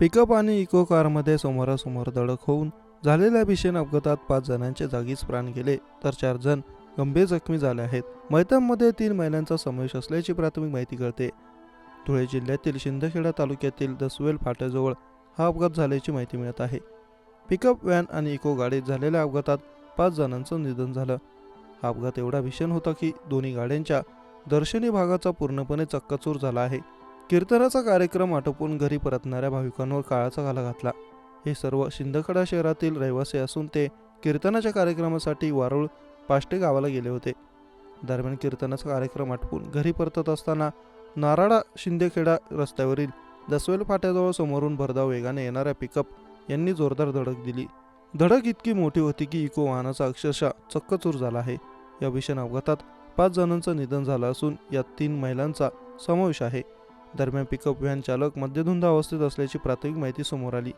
Pickup आणि eco कारमध्ये समोरासमोर धडक होऊन झालेल्या भीषण अपघातात 5 जणांचे जागीच प्राण गेले तर 4 जण गंभीर जखमी झाले आहेत. मयतांमध्ये 3 महिलांचा समावेश असल्याची प्राथमिक माहिती कळते. धुळे जिल्ह्यातील शिंदखेडा तालुक्यातील दसवेल फाट्याजवळ हा अपघात झाल्याची माहिती मिळत आहे. पिकअप व्हॅन आणि इको गाडीत झालेल्या अपघातात 5 जणांचं निधन झालं. हा अपघात एवढा भीषण होता की दोन्ही गाड्यांच्या दर्शनी भागाचा पूर्णपणे चक्काचूर झाला आहे. कीर्तनाचा कार्यक्रम आटोपून घरी परतणाऱ्या भाविकांवर काळाचा घाला घातला. हे सर्व शिंदखेडा शहरातील रहिवासी असून ते कीर्तनाच्या कार्यक्रमासाठी वारुळ पाष्टे गावाला गेले होते. दरम्यान कीर्तनाचा कार्यक्रम आटोपून घरी परतत असताना नाराळा शिंदखेडा रस्त्यावरील दसवेल फाट्याजवळ समोरून भरधाव वेगाने येणाऱ्या पिकअप यांनी जोरदार धडक दिली. धडक इतकी मोठी होती की इको वाहनाचा अक्षरशः चक्काचूर झाला आहे. या भीषण अपघातात 5 जणांचं निधन झालं असून यात 3 महिलांचा समावेश आहे. दरम्यान पिकअप व्हॅन चालक मद्यधुंद अवस्थेत असल्याची प्राथमिक माहिती समोर आली.